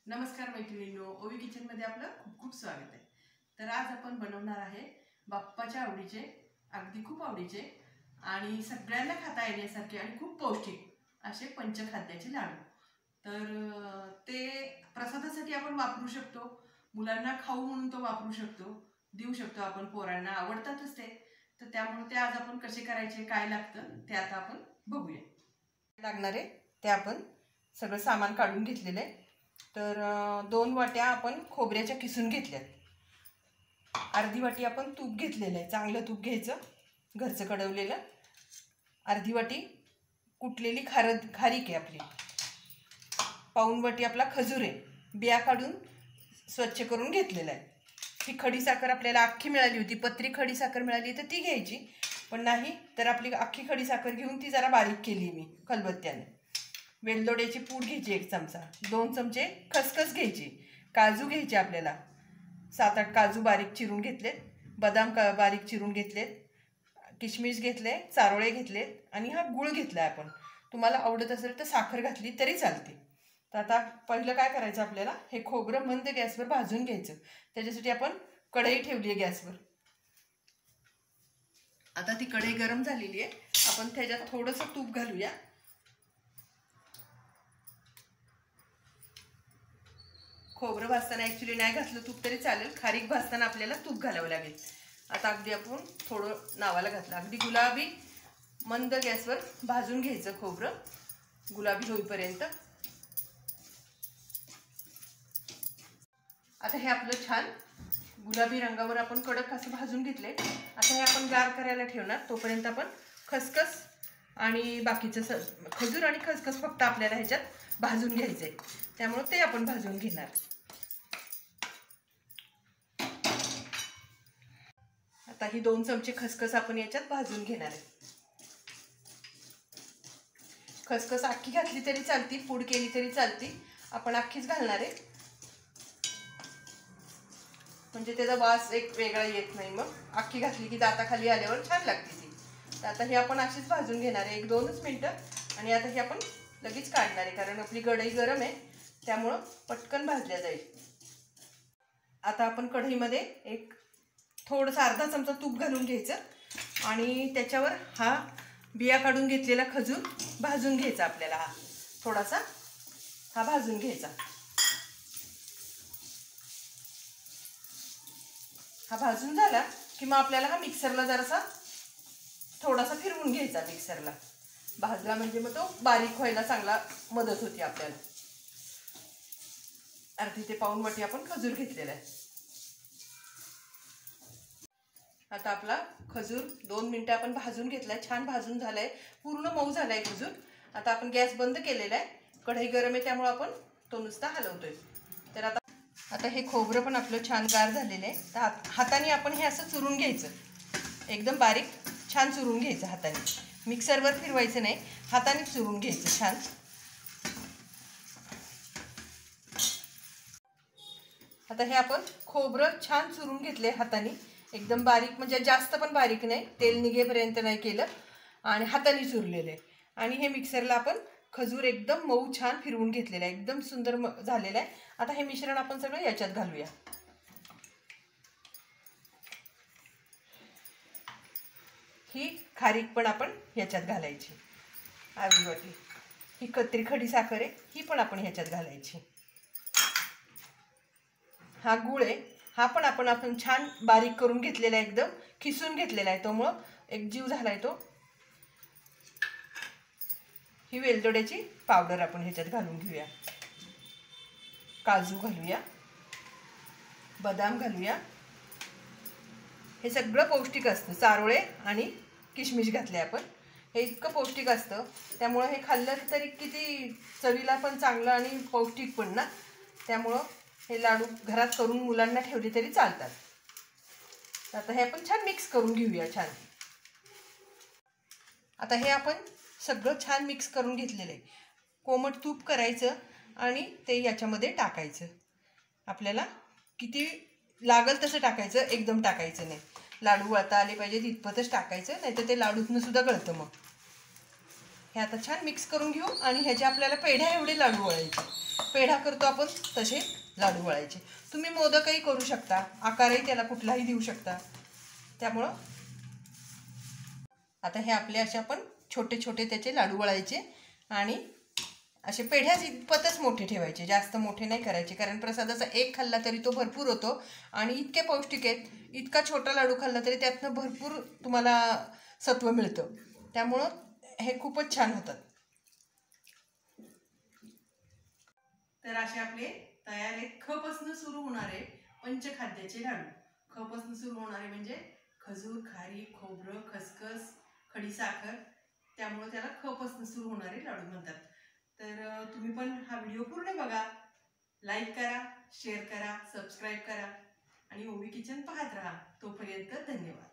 नमस्कार मैत्रिणींनो, ओवी किचनमध्ये आपलं खूप खूप स्वागत आहे। तर आज आपण बनवणार आहे बाप्पाच्या आवडीचे, अगदी खूप आवडीचे आणि सगळ्यांना खाता येण्यासारखे आणि खूप पौष्टिक असे पंचखाद्याचे लाडू। तर ते प्रसादासाठी आपण वापरू शकतो, मुलांना खाऊ म्हणून तो वापरू शकतो, देऊ शकतो आपण, पोरांना आवडतातच ते। तर त्यामुळे ते आज आपण कसे करायचे, काय लागतं ते आता आपण बघूया। लागणारे ते आपण सगळं सामान काढून घेतलेलं आहे। तर 2 वाट्या आपण खोबऱ्याच्या किसून घेतल्यात, अर्धी वाटी आपण तूप घेतलेलं आहे, चांगलं तूप घ्यायचं घरचं कडवलेलं, अर्धी वाटी कुटलेली खारीक आहे आपली, पाऊण वाटी आपला खजूर आहे, बिया काढून स्वच्छ करून घेतलेला आहे। ही खडी साखर आपल्याला अख्खी मिळाली होती, पत्री खडी साखर मिळाली तर ती घ्यायची, पण नाही तर आपली अख्खी खडी साखर घेऊन ती जरा बारीक केली मी खलबत्त्याने। वेलदोड्याची पूड घ्यायची 1 चमचा, 2 चमचे खसखस घ्यायची, काजू घ्यायचे आपल्याला 7-8 काजू बारीक चिरून घेतलेत, बदाम बारीक चिरून घेतलेत, किशमिश घेतले, चारोळे घेतलेत आणि हा गुळ घेतला आपण। तुम्हाला आवडत असेल तर साखर घातली तरी चालते। तर आता पहिलं काय करायचं, आपल्याला हे खोबरं मंद गॅसवर भाजून घ्यायचं। त्याच्यासाठी आपण कढई ठेवली आहे गॅसवर। आता ती कढई गरम झालेली आहे, आपण त्याच्यात थोडंसं तूप घालूया। खोबरं भाजताना ॲक्च्युली नाही घातलं तूप तरी चालेल, खारीक भाजताना आपल्याला तूप घालावं लागेल। आता अगदी आपण थोडं नावाला घातलं, अगदी गुलाबी मंद गॅसवर भाजून घ्यायचं खोबरं गुलाबी होईपर्यंत। आता हे आपलं छान गुलाबी रंगावर आपण कडक असं भाजून घेतले। आता हे आपण गार करायला ठेवणार, तोपर्यंत आपण खसखस आणि बाकीचं खजूर आणि खसखस फक्त आपल्याला ह्याच्यात भाजून घ्यायचं आहे, त्यामुळे ते आपण भाजून घेणार। आता ही 2 चमचे खसखस आपण याच्यात भाजून घेणार आहे। खसखस अख्खी घातली तरी चालती, पूड केली तरी चालती, आपण अख्खीच घालणार आहे, म्हणजे त्याचा वास एक वेगळा येत नाही। मग अख्खी घातली की दाताखाली आल्यावर छान लागते ती। तर आता हे आपण अशीच भाजून घेणार आहे 1-2च मिनिटं, आणि आता हे आपण लगेच काढणार आहे, कारण आपली कढई गरम आहे, त्यामुळं पटकन भाजल्या जाईल। आता आपण कढईमध्ये एक थोडंसं अर्धा चमचा तूप घालून घ्यायचं आणि त्याच्यावर हा बिया काढून घेतलेला खजूर भाजून घ्यायचा आपल्याला। हा थोडासा भाजून घ्यायचा, हा भाजून झाला की मग आपल्याला हा मिक्सरला जरासा थोडासा फिरवून घ्यायचा। मिक्सरला भाजला म्हणजे मग तो बारीक व्हायला चांगला मदत होती आपल्याला। अर्धी ते पाऊण वाटी आपण खजूर घेतलेला आहे। आता आपला खजूर 2 मिनिटं आपण भाजून घेतलाय, छान भाजून झालाय, पूर्ण मऊ झालाय खजूर। आता आपण गॅस बंद केलेला आहे, कढई गरम आहे त्यामुळे आपण तो नुसता हलवतोय। तर आता हे खोबरं पण आपलं छान गार झालेलं आहे, तर हाताने आपण हे असं चुरून घ्यायचं, एकदम बारीक छान चुरून घ्यायचं हाताने, मिक्सरवर फिरवायचं नाही, हाताने चुरून घ्यायचं छान। आता हे आपण खोबरं छान चुरून घेतले हाताने, एकदम बारीक, म्हणजे जास्त पण बारीक नाही, तेल निघेपर्यंत नाही केलं, आणि हाताने चुरलेले। आणि हे मिक्सरला आपण खजूर एकदम मऊ छान फिरवून घेतलेलं आहे, एकदम सुंदर झालेलं आहे। आता हे मिश्रण आपण सगळं याच्यात घालूया। ही खारीक पण आपण ह्याच्यात घालायची, अर्धी वाटी। ही कत्री खडी साखर आहे, ही पण आपण ह्याच्यात घालायची। हा गुळ आहे, हा पण आपण छान बारीक करून घेतलेला आहे, एकदम खिसून घेतलेला आहे, त्यामुळं एक जीव झालाय तो। ही वेलदोड्याची पावडर आपण ह्याच्यात घालून घेऊया, काजू घालूया, बदाम घालूया, हे सगळं पौष्टिक असतं, चारोळे आणि किशमिश घातले आपण, हे इतकं पौष्टिक असतं, त्यामुळं हे खाल्लं तरी किती चवीला पण चांगलं आणि पौष्टिक पण ना, त्यामुळं हे लाडू घरात करून मुलांना ठेवले तरी चालतात। आता हे आपण छान मिक्स करून घेऊया छान। आता हे आपण सगळं छान मिक्स करून घेतलेलं आहे, कोमट तूप करायचं आणि ते याच्यामध्ये टाकायचं, आपल्याला किती लागल तसं टाकायचं, एकदम टाकायचं नाही, लाडू वळता आले पाहिजे तितपतच टाकायचं, नाहीतर ते लाडूतनं सुद्धा गळतं। मग हे आता छान मिक्स करून घेऊ आणि ह्याचे आपल्याला पेढ्या एवढे लाडू वळायचे। पेढा करतो आपण तसे लाडू वळायचे. तुम्ही मोदकही करू शकता, आकारही त्याला कुठलाही देऊ शकता. त्यामुळं आता हे आपले असे आपण छोटे छोटे त्याचे लाडू वळायचे आणि असे पेढ्याच इतपतच मोठे ठेवायचे, जास्त मोठे नाही करायचे, कारण प्रसादाचा एक खाल्ला तरी तो भरपूर होतो आणि इतके पौष्टिक आहेत. इतका छोटा लाडू खाल्ला तरी त्यातनं भरपूर तुम्हाला सत्व मिळतं. त्यामुळं हे खूपच छान होतात. तर असे आपले तयार आहेत. खपासून सुरू होणारे पंचखाद्याचे लाडू. खपासून सुरू होणारे म्हणजे खजूर, खारी, खोबरं, खसखस, खडीसाखर, त्यामुळे त्याला खपासून सुरू होणारे लाडू म्हणतात. तर तुम्ही पण हा व्हिडिओ पूर्ण बघा, लाईक करा, शेअर करा, सबस्क्राईब करा आणि ओवी किचन पाहत राहा. तोपर्यंत धन्यवाद.